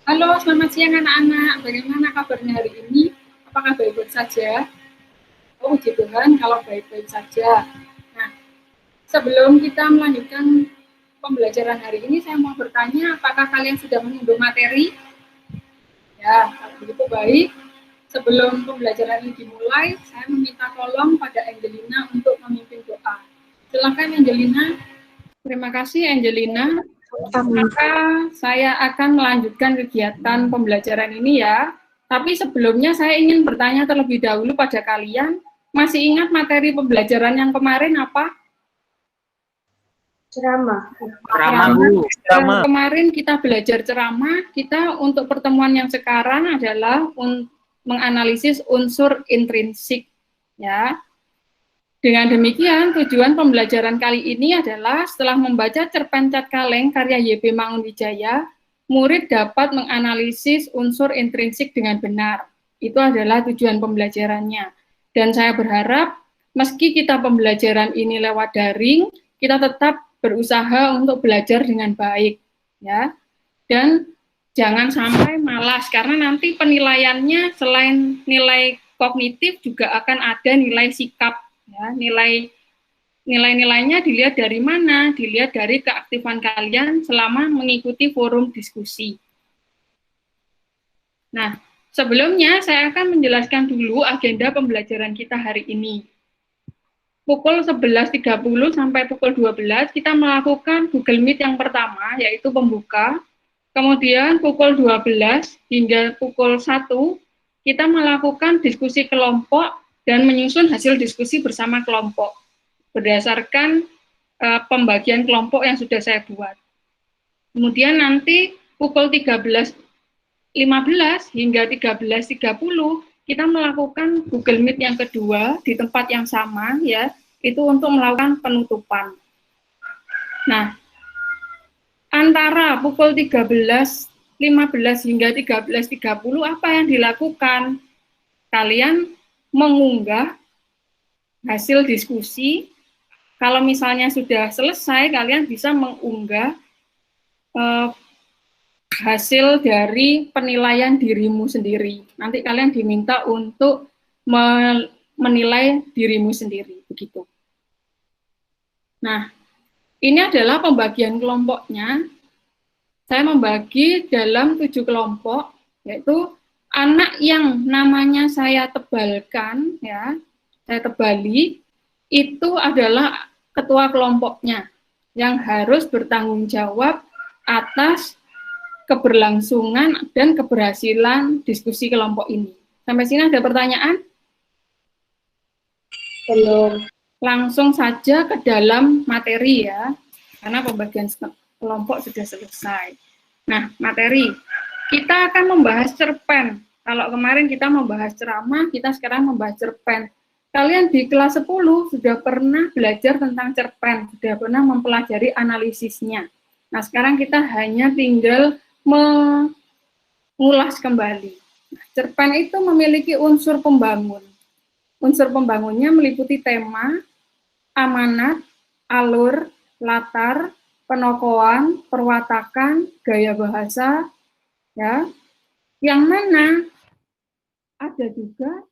Halo, selamat siang anak-anak. Bagaimana kabarnya hari ini? Apakah baik-baik saja? Oh, puji Tuhan kalau baik-baik saja. Nah, sebelum kita melanjutkan pembelajaran hari ini, saya mau bertanya, apakah kalian sudah mengunduh materi? Ya, kalau begitu baik. Sebelum pembelajaran ini dimulai, saya meminta tolong pada Angelina untuk memimpin doa. Silakan Angelina. Terima kasih Angelina. Maka saya akan melanjutkan kegiatan pembelajaran ini ya. Tapi sebelumnya saya ingin bertanya terlebih dahulu pada kalian, masih ingat materi pembelajaran yang kemarin apa? Ceramah. Ceramah. Kemarin kita belajar ceramah, kita untuk pertemuan yang sekarang adalah menganalisis unsur intrinsik ya. Dengan demikian, tujuan pembelajaran kali ini adalah setelah membaca cerpen Cat Kaleng karya Y.B. Mangunwijaya, murid dapat menganalisis unsur intrinsik dengan benar. Itu adalah tujuan pembelajarannya. Dan saya berharap, meski kita pembelajaran ini lewat daring, kita tetap berusaha untuk belajar dengan baik. Ya. Dan jangan sampai malas, karena nanti penilaiannya selain nilai kognitif juga akan ada nilai sikap. Ya, nilai-nilainya dilihat dari mana? Dilihat dari keaktifan kalian selama mengikuti forum diskusi. Nah, sebelumnya saya akan menjelaskan dulu agenda pembelajaran kita hari ini. Pukul 11.30 sampai pukul 12 kita melakukan Google Meet yang pertama, yaitu pembuka. Kemudian pukul 12 hingga pukul 1 kita melakukan diskusi kelompok dan menyusun hasil diskusi bersama kelompok berdasarkan pembagian kelompok yang sudah saya buat. Kemudian nanti pukul 13.15 hingga 13.30 kita melakukan Google Meet yang kedua di tempat yang sama ya, itu untuk melakukan penutupan. Nah, antara pukul 13.15 hingga 13.30 apa yang dilakukan? Kalian mengunggah hasil diskusi. Kalau misalnya sudah selesai, kalian bisa mengunggah hasil dari penilaian dirimu sendiri. Nanti kalian diminta untuk menilai dirimu sendiri, begitu. Nah, ini adalah pembagian kelompoknya. Saya membagi dalam 7 kelompok, yaitu anak yang namanya saya tebalkan, ya, saya tebali, itu adalah ketua kelompoknya yang harus bertanggung jawab atas keberlangsungan dan keberhasilan diskusi kelompok ini. Sampai sini ada pertanyaan? Belum. Langsung saja ke dalam materi ya, karena pembagian kelompok sudah selesai. Nah, materi. Kita akan membahas cerpen. Kalau kemarin kita membahas ceramah, kita sekarang membahas cerpen. Kalian di kelas 10 sudah pernah belajar tentang cerpen, sudah pernah mempelajari analisisnya. Nah, sekarang kita hanya tinggal mengulas kembali. Nah, cerpen itu memiliki unsur pembangun. Unsur pembangunnya meliputi tema, amanat, alur, latar, penokohan, perwatakan, gaya bahasa, ya. Yang mana ada juga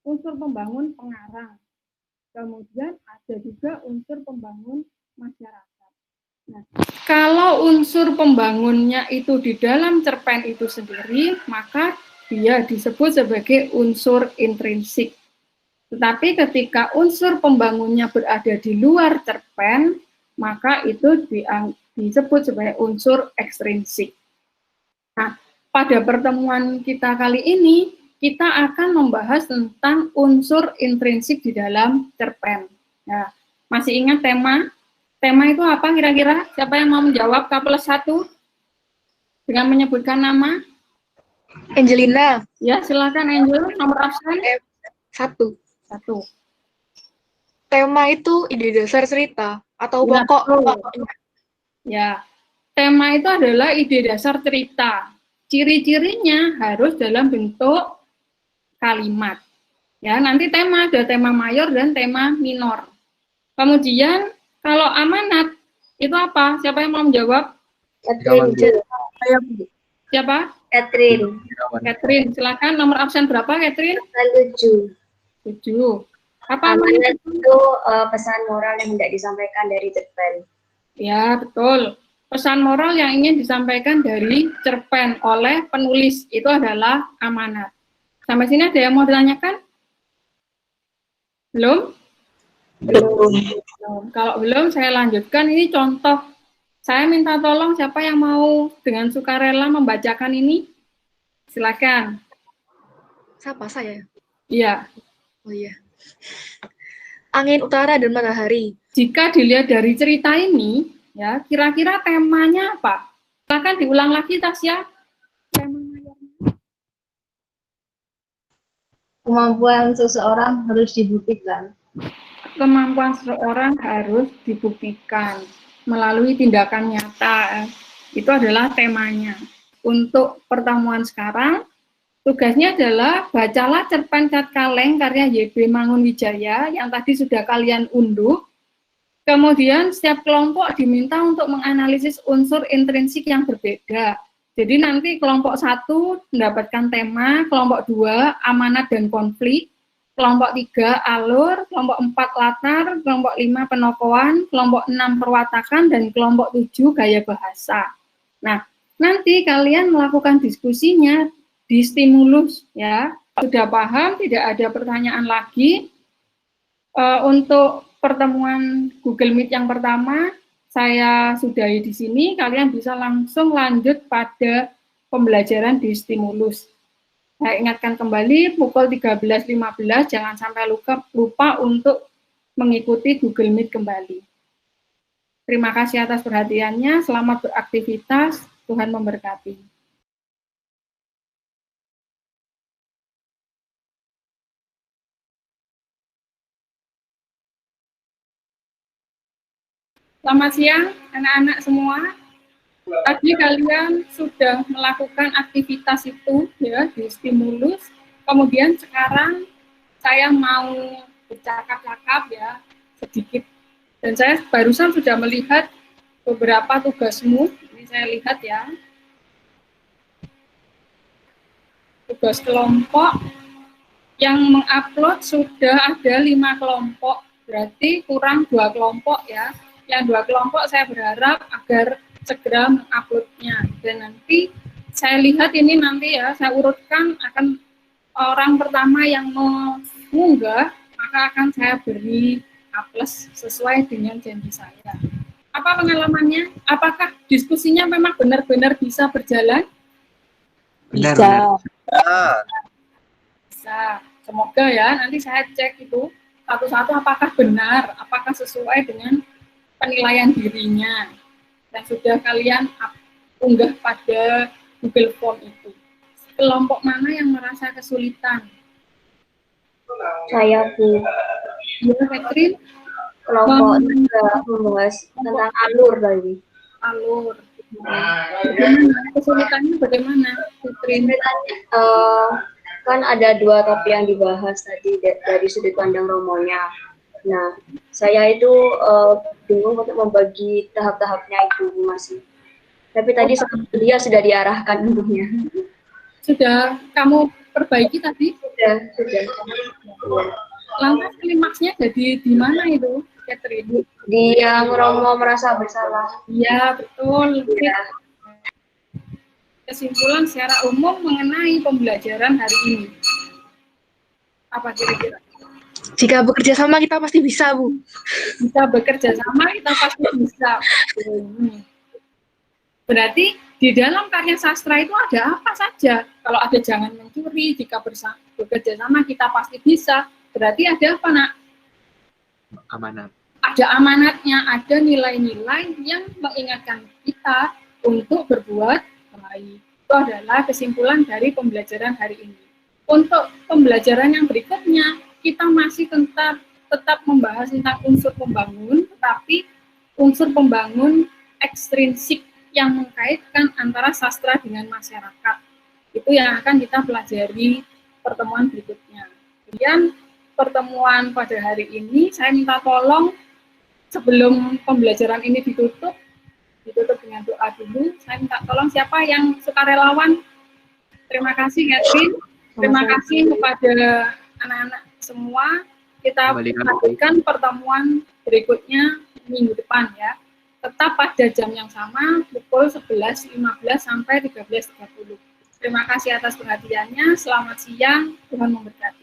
unsur pembangun pengarang. Kemudian ada juga unsur pembangun masyarakat. Nah, kalau unsur pembangunnya itu di dalam cerpen itu sendiri, maka dia disebut sebagai unsur intrinsik. Tetapi ketika unsur pembangunnya berada di luar cerpen, maka itu disebut sebagai unsur ekstrinsik. Nah, pada pertemuan kita kali ini, kita akan membahas tentang unsur intrinsik di dalam cerpen. Ya, masih ingat tema? Tema itu apa kira-kira? Siapa yang mau menjawab K+1? Dengan menyebutkan nama? Angelina. Ya, silakan Angel, nomor absen? 1. Tema itu ide dasar cerita atau Ya, pokok. Ya, tema itu adalah ide dasar cerita. Ciri-cirinya harus dalam bentuk kalimat. Ya, nanti tema ada tema mayor dan tema minor. Kemudian kalau amanat itu apa? Siapa yang mau menjawab? Saya, Bu. Siapa? Catherine. Catherine. Silakan. Nomor absen berapa, Catherine? 7. 7. Apa Amanat namanya? itu pesan moral yang hendak disampaikan dari cerpen. Ya, betul. Pesan moral yang ingin disampaikan dari cerpen oleh penulis itu adalah amanat. Sampai sini ada yang mau ditanyakan? Belum? Belum. Kalau belum, saya lanjutkan. Ini contoh. Saya minta tolong siapa yang mau dengan sukarela membacakan ini? Silakan. Siapa saya? Iya. Oh iya. Angin utara dan matahari. Jika dilihat dari cerita ini, ya kira-kira temanya apa? Silakan diulang lagi, Tasya. Kemampuan seseorang harus dibuktikan. Kemampuan seseorang harus dibuktikan melalui tindakan nyata. Itu adalah temanya. Untuk pertemuan sekarang, tugasnya adalah bacalah cerpen Cat Kaleng karya YB Mangunwijaya yang tadi sudah kalian unduh. Kemudian setiap kelompok diminta untuk menganalisis unsur intrinsik yang berbeda. Jadi nanti kelompok 1 mendapatkan tema, kelompok 2 amanat dan konflik, kelompok 3 alur, kelompok 4 latar, kelompok 5 penokohan, kelompok 6 perwatakan, dan kelompok 7 gaya bahasa. Nah, nanti kalian melakukan diskusinya di stimulus ya. Sudah paham, tidak ada pertanyaan lagi. Untuk pertemuan Google Meet yang pertama, saya sudahi di sini. Kalian bisa langsung lanjut pada pembelajaran di stimulus. Saya ingatkan kembali, pukul 13.15, jangan sampai lupa untuk mengikuti Google Meet kembali. Terima kasih atas perhatiannya, selamat beraktivitas, Tuhan memberkati. Selamat siang, anak-anak semua. Tadi kalian sudah melakukan aktivitas itu ya di stimulus. Kemudian sekarang saya mau bercakap-cakap ya sedikit. Dan saya barusan sudah melihat beberapa tugasmu. Ini saya lihat ya. Tugas kelompok yang mengupload sudah ada 5 kelompok. Berarti kurang 2 kelompok ya. Yang 2 kelompok saya berharap agar segera menguploadnya. Dan nanti saya lihat ini nanti ya, saya urutkan akan orang pertama yang mengunggah, maka akan saya beri A+ sesuai dengan janji saya. Apa pengalamannya? Apakah diskusinya memang benar-benar bisa berjalan? Bisa. Bisa. Semoga ya, nanti saya cek itu satu-satu apakah benar, apakah sesuai dengan penilaian dirinya yang sudah kalian unggah pada Google Form itu. Kelompok mana yang merasa kesulitan? Saya, Bu. Ya, Catherine? Kelompok 3 membahas tentang alur tadi. Alur. Bagaimana? Kesulitannya bagaimana, Catherine? Kan ada 2 topik yang dibahas tadi dari sudut pandang Romonya. Nah, saya itu bingung untuk membagi tahap-tahapnya itu masih. Tapi tadi dia sudah diarahkan tentunya. Sudah kamu perbaiki tadi? Sudah. Lantas klimaksnya jadi di mana itu, Catherine? Di yang Romo merasa bersalah. Iya, betul. Ya. Kesimpulan secara umum mengenai pembelajaran hari ini. Apa kira-kira? Jika bekerja sama kita pasti bisa, Bu. Bisa bekerja sama, kita pasti bisa. Berarti di dalam karya sastra itu ada apa saja? Kalau ada jangan mencuri, jika bekerja sama kita pasti bisa. Berarti ada apa, Nak? Amanat. Ada amanatnya, ada nilai-nilai yang mengingatkan kita untuk berbuat baik. Itu adalah kesimpulan dari pembelajaran hari ini. Untuk pembelajaran yang berikutnya, kita masih tetap membahas tentang unsur pembangun, tetapi unsur pembangun ekstrinsik yang mengkaitkan antara sastra dengan masyarakat. Itu yang akan kita pelajari pertemuan berikutnya. Kemudian pertemuan pada hari ini, saya minta tolong sebelum pembelajaran ini ditutup, ditutup dengan doa dulu. Saya minta tolong siapa yang sukarelawan. Terima kasih Catherine. Terima kasih kepada anak-anak semua. Kita lanjutkan pertemuan berikutnya minggu depan ya. Tetap pada jam yang sama, pukul 11.15 sampai 13.30. Terima kasih atas perhatiannya. Selamat siang. Tuhan memberkati.